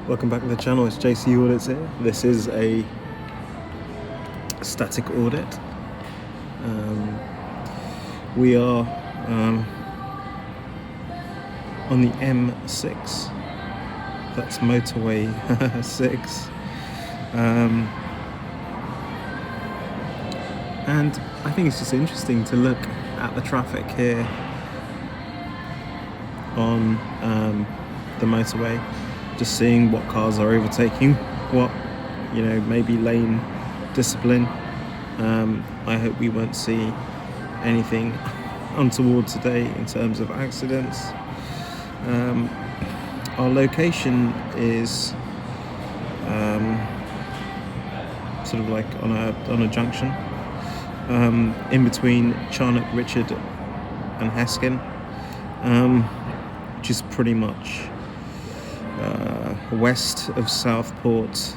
Welcome back to the channel, it's JC Audits here. This is a static audit. We are on the M6, that's Motorway 6. And I think it's just interesting to look at the traffic here on the motorway, just seeing what cars are overtaking what, maybe lane discipline. I hope we won't see anything untoward today in terms of accidents. Our location is sort of like on a junction in between Charnock, Richard and Heskin, which is pretty much west of Southport,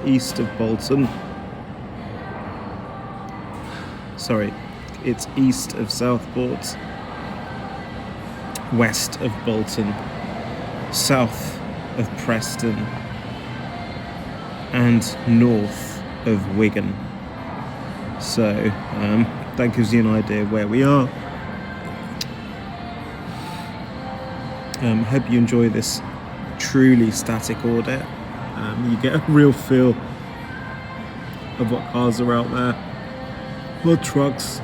east of Bolton. Sorry, it's east of Southport, west of Bolton, south of Preston, and north of Wigan. So that gives you an idea of where we are. Hope you enjoy this truly static audit. You get a real feel of what cars are out there, what trucks,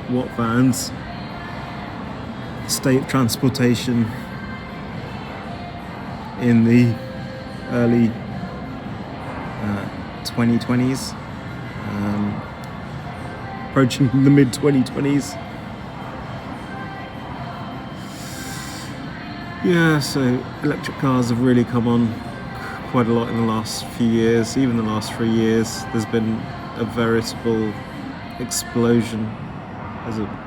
what vans, state of transportation in the early 2020s, approaching the mid 2020s. Yeah, so electric cars have really come on quite a lot in the last few years, even the last 3 years. There's been a veritable explosion.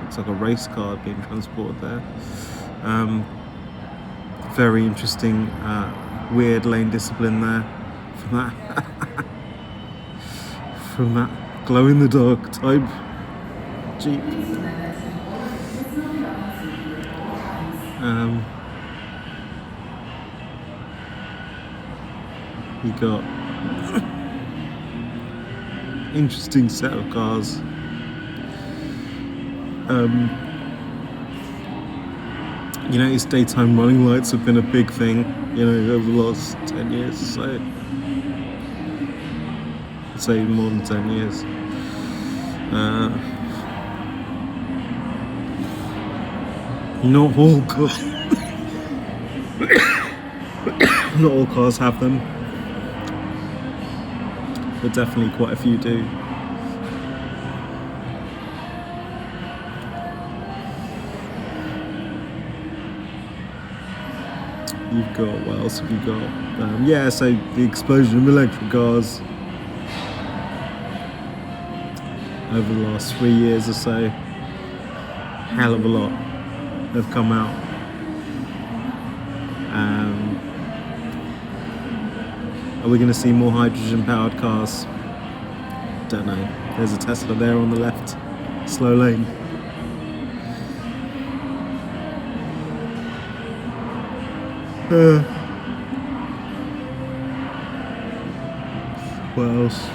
It's like a race car being transported there. Very interesting, weird lane discipline there from that glow-in-the-dark type Jeep. You got interesting set of cars. These daytime running lights have been a big thing, over the last 10 years or so. I'd say more than 10 years. Not all cars have them, but definitely quite a few do. You've got, what else have you got? So the explosion of electric cars over the last 3 years or so, hell of a lot have come out. Are we going to see more hydrogen powered cars? Don't know. There's a Tesla there on the left, slow lane. What else?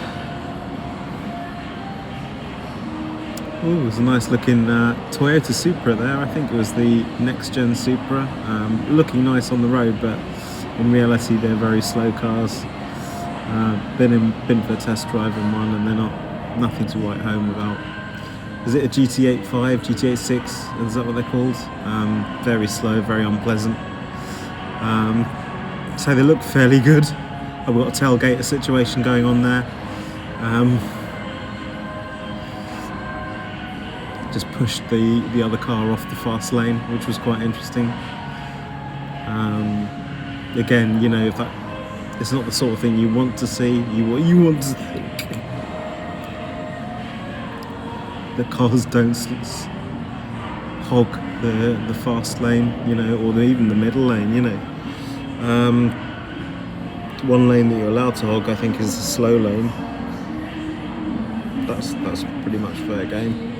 Oh, there's a nice looking Toyota Supra there. I think it was the next gen Supra. Looking nice on the road, but in reality they're very slow cars. Been for a test drive in one, and they're nothing to write home about. Is it a GT8 5, GT8 6? Is that what they're called? Very slow, very unpleasant. So they look fairly good. I've got a tailgater situation going on there. Just pushed the other car off the fast lane, which was quite interesting. Again, if that, it's not the sort of thing you want to see. You want to think the cars don't hog the fast lane, or even the middle lane, One lane that you're allowed to hog, I think, is the slow lane. That's pretty much fair game.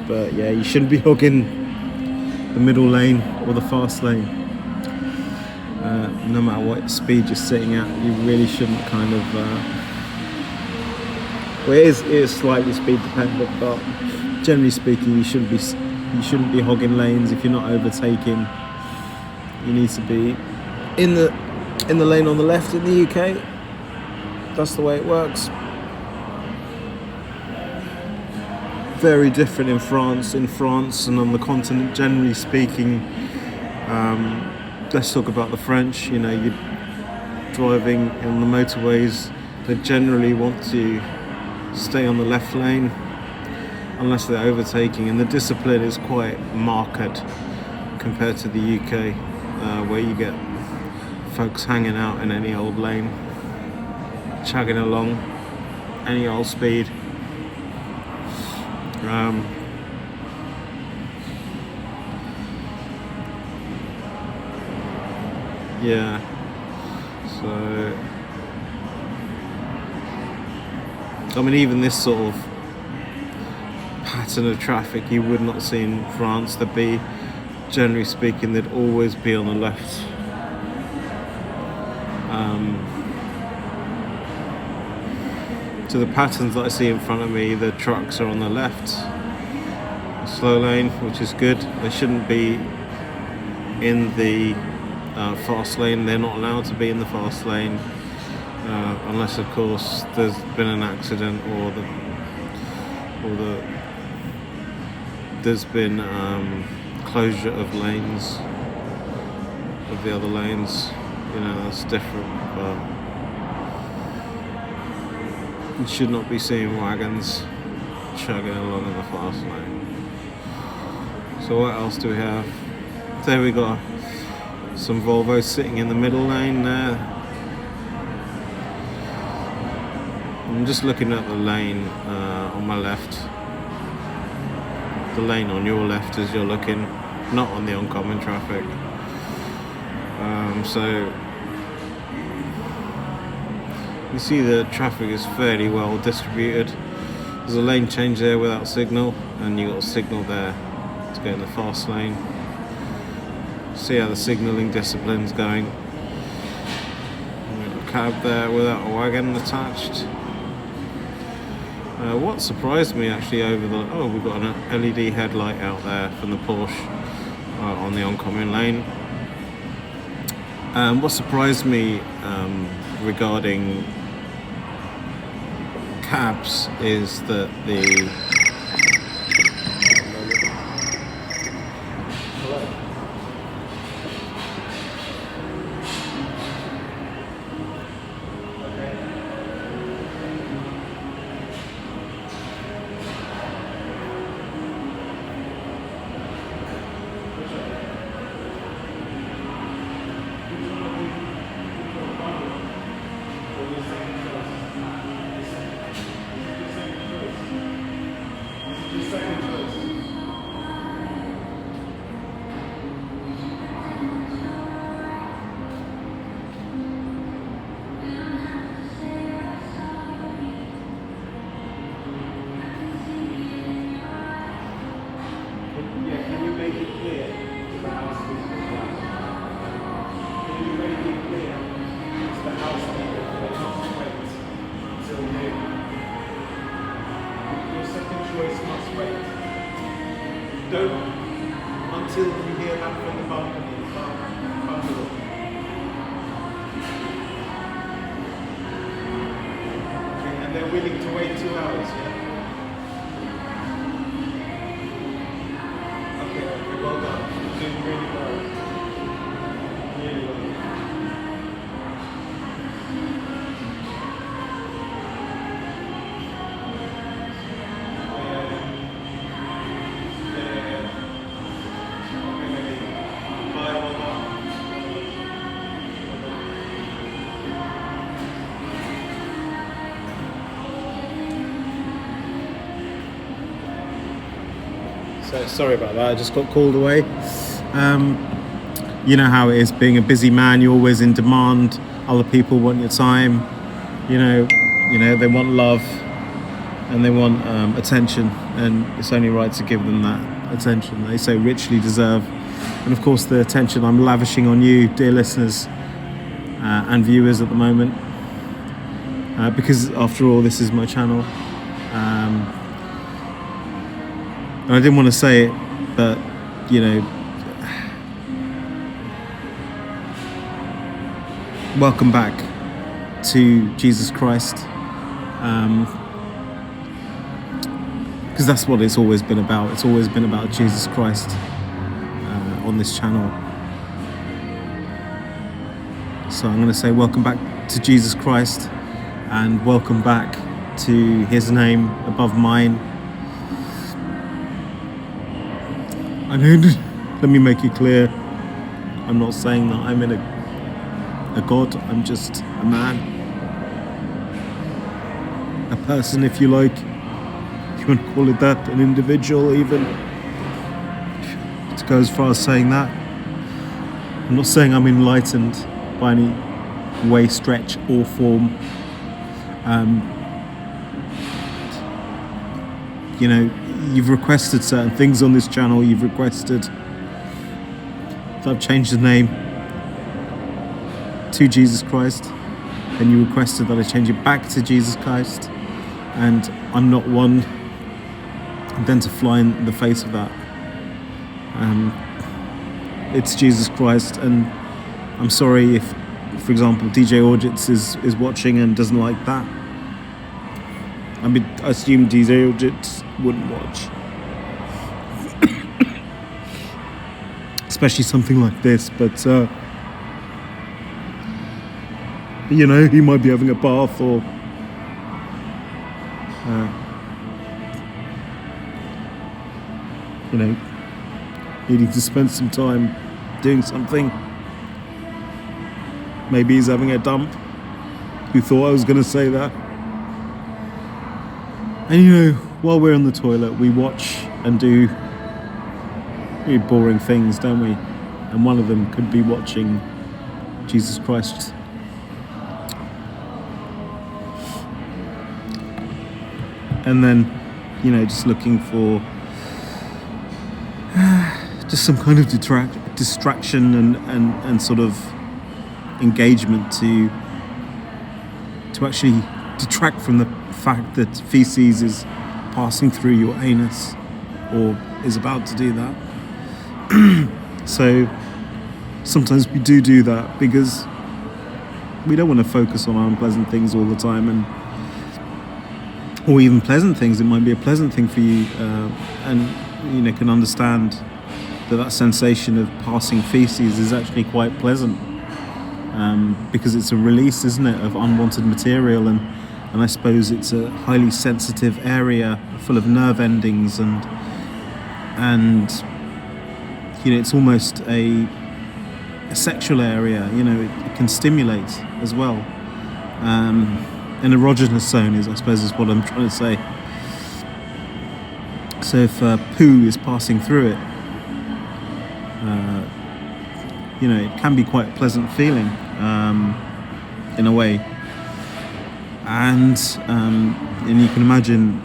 But yeah, you shouldn't be hogging the middle lane or the fast lane. no matter what speed you're sitting at, you really shouldn't kind of. Well, it is slightly speed dependent, but generally speaking, you shouldn't be hogging lanes if you're not overtaking. You need to be in the lane on the left in the UK. That's the way it works. Very different in France. In France and on the continent, generally speaking, let's talk about the French. You know, you're driving on the motorways. They generally want to stay on the left lane unless they're overtaking, and the discipline is quite marked compared to the UK, where you get folks hanging out in any old lane, chugging along any old speed. Yeah, so I mean, even this sort of pattern of traffic you would not see in France. There'd be, generally speaking, they'd always be on the left. So the patterns that I see in front of me, the trucks are on the left, slow lane, which is good. They shouldn't be in the fast lane. They're not allowed to be in the fast lane unless, of course, there's been an accident or there's been closure of lanes, of the other lanes. You know, that's different, but you should not be seeing wagons chugging along in the fast lane. So what else do we have? There we got some Volvos sitting in the middle lane there. I'm just looking at the lane on my left. The lane on your left as you're looking, not on the oncoming traffic. So you see the traffic is fairly well distributed. There's a lane change there without signal, and you got a signal there to go in the fast lane. See how the signalling discipline's going. A cab there without a wagon attached. What surprised me actually we've got an LED headlight out there from the Porsche on the oncoming lane. What surprised me regarding cabs is that the until you hear back from the company. Okay, and they're willing to wait 2 hours, yeah? Okay, well done. You're doing really well. Really well. So sorry about that, I just got called away. You know how it is, being a busy man, you're always in demand. Other people want your time. You know, they want love and they want attention, and it's only right to give them that attention they so richly deserve. and of course the attention I'm lavishing on you, dear listeners and viewers at the moment, because after all, this is my channel. And I didn't want to say it, but welcome back to Jesus Christ, because that's what it's always been about. It's always been about Jesus Christ on this channel. So I'm going to say welcome back to Jesus Christ, and welcome back to his name above mine. I know, let me make it clear, I'm not saying that I'm in a god, I'm just a man, a person, if you like, if you want to call it that, an individual even, to go as far as saying that. I'm not saying I'm enlightened by any way, stretch or form. You've requested certain things on this channel. You've requested that I've changed the name to Jesus Christ, and you requested that I change it back to Jesus Christ, and I'm not one then to fly in the face of that. It's Jesus Christ, and I'm sorry if, for example, DJ Audits is watching and doesn't like that. I mean, I assume DJ Audits wouldn't watch. Especially something like this, but he might be having a bath or needing to spend some time doing something. Maybe he's having a dump. You thought I was going to say that. And while we're on the toilet, we watch and do really boring things, don't we? And one of them could be watching Jesus Christ. And then, just looking for just some kind of distraction and sort of engagement to actually detract from the fact that feces is passing through your anus, or is about to do that. So sometimes we do that because we don't want to focus on unpleasant things all the time, or even pleasant things. It might be a pleasant thing for you, and can understand that sensation of passing feces is actually quite pleasant, because it's a release, isn't it, of unwanted material, and I suppose it's a highly sensitive area full of nerve endings, and it's almost a sexual area. It can stimulate as well. An erogenous zone is what I'm trying to say. So if poo is passing through it, it can be quite a pleasant feeling, in a way. And you can imagine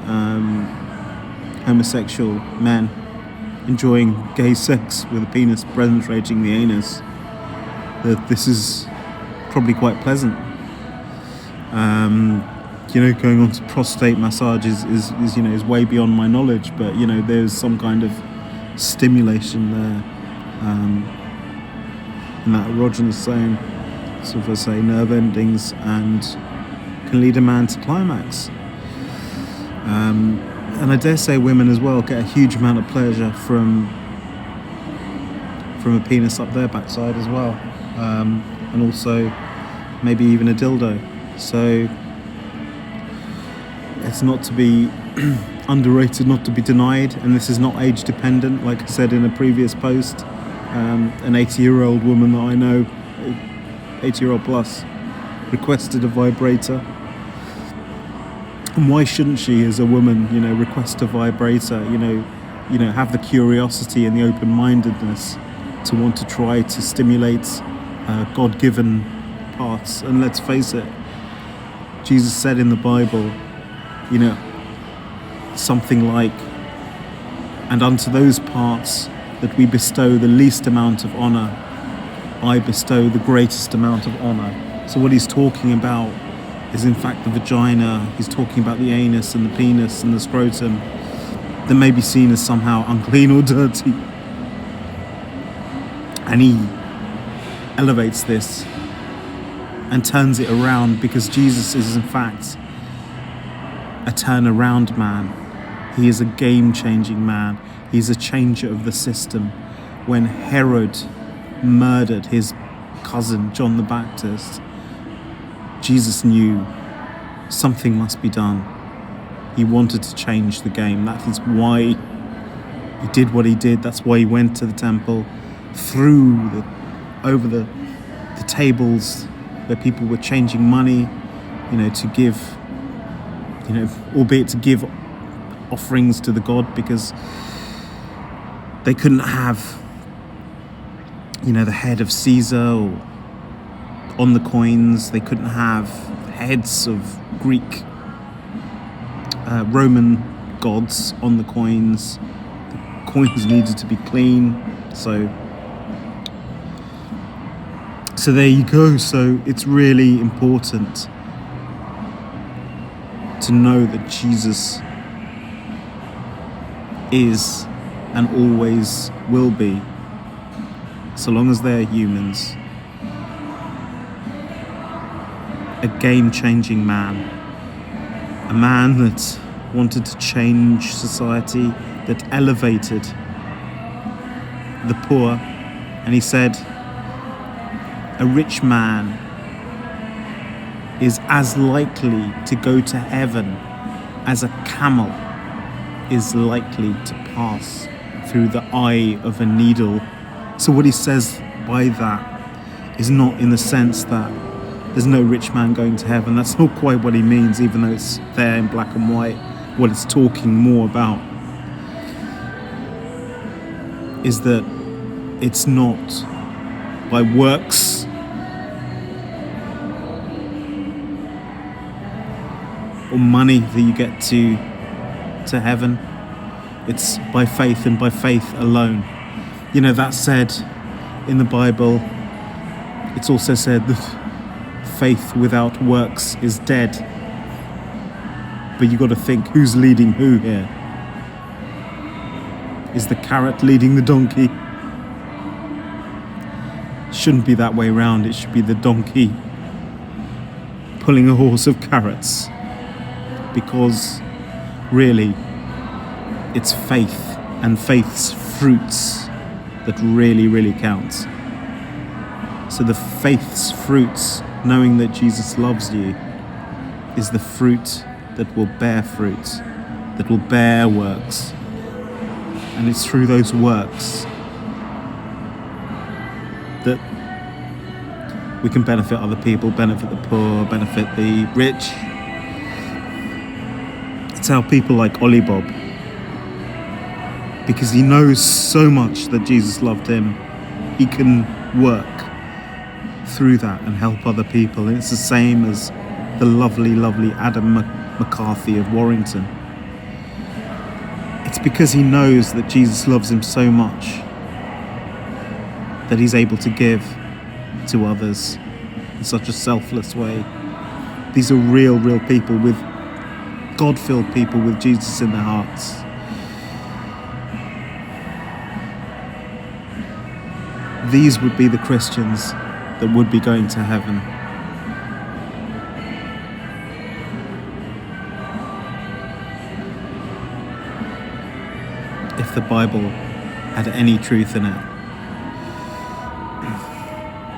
homosexual men enjoying gay sex with a penis penetrating the anus. That this is probably quite pleasant. Going on to prostate massage is way beyond my knowledge, but there's some kind of stimulation there, in that erogenous zone, sort of nerve endings, and can lead a man to climax. And I dare say women as well get a huge amount of pleasure from a penis up their backside as well, and also maybe even a dildo. So it's not to be underrated, not to be denied, and this is not age dependent. Like I said in a previous post, an 80-year-old woman that I know, 80-year-old plus, requested a vibrator. And why shouldn't she, as a woman, request a vibrator? Have the curiosity and the open-mindedness to want to try to stimulate God-given parts. And let's face it, Jesus said in the Bible, something like, and unto those parts that we bestow the least amount of honor, I bestow the greatest amount of honor. So what he's talking about is in fact the vagina. He's talking about the anus and the penis and the scrotum that may be seen as somehow unclean or dirty. And he elevates this and turns it around, because Jesus is in fact a turnaround man. He is a game-changing man. He's a changer of the system. When Herod murdered his cousin John the Baptist, Jesus knew something must be done. He wanted to change the game. That is why he did what he did. That's why he went to the temple, over the tables where people were changing money, to give, albeit to give offerings to the god, because they couldn't have, the head of Caesar or on the coins. They couldn't have heads of Greek, Roman gods on the coins. The coins needed to be clean. So there you go. So it's really important to know that Jesus is and always will be, so long as they're humans, a game-changing man. A man that wanted to change society, that elevated the poor. And he said, a rich man is as likely to go to heaven as a camel is likely to pass through the eye of a needle. So what he says by that is not in the sense that there's no rich man going to heaven. That's not quite what he means, even though it's there in black and white. What it's talking more about is that it's not by works or money that you get to heaven. It's by faith, and by faith alone. That said, in the Bible, it's also said that faith without works is dead. But you got to think, who's leading who here? Is the carrot leading the donkey? Shouldn't be that way around. It should be the donkey pulling a horse of carrots, because really it's faith and faith's fruits that really counts. So the faith's fruits, knowing that Jesus loves you, is the fruit that will bear fruit, that will bear works. And it's through those works that we can benefit other people, benefit the poor, benefit the rich. It's how people like Ollie Bob, because he knows so much that Jesus loved him, he can work through that and help other people. And it's the same as the lovely Adam McCarthy of Warrington. It's because he knows that Jesus loves him so much that he's able to give to others in such a selfless way. These are real people, with God-filled people with Jesus in their hearts. These would be the Christians that would be going to heaven. If the Bible had any truth in it.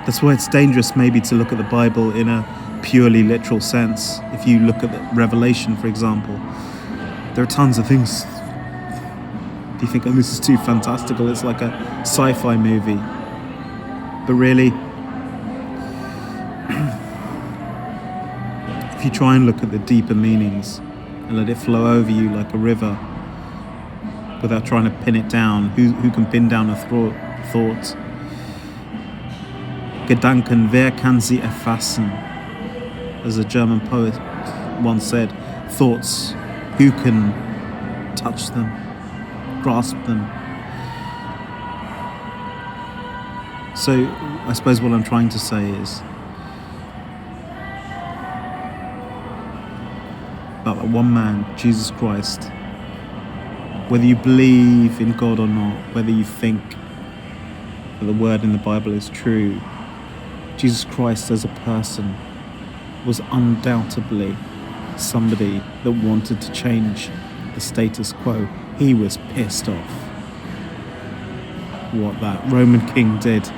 That's why it's dangerous maybe to look at the Bible in a purely literal sense. If you look at the Revelation, for example, there are tons of things you think, oh, this is too fantastical, it's like a sci-fi movie. But really, if you try and look at the deeper meanings and let it flow over you like a river without trying to pin it down, who can pin down a thought? Gedanken, wer kann sie erfassen? As a German poet once said, thoughts, who can touch them, grasp them? So I suppose what I'm trying to say is about that one man, Jesus Christ. Whether you believe in God or not, whether you think that the word in the Bible is true, Jesus Christ as a person was undoubtedly somebody that wanted to change the status quo. He was pissed off what that Roman king did,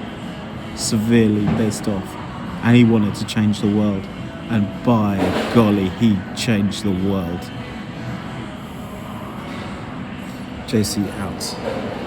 severely pissed off, and he wanted to change the world, and by golly, he changed the world. JC out.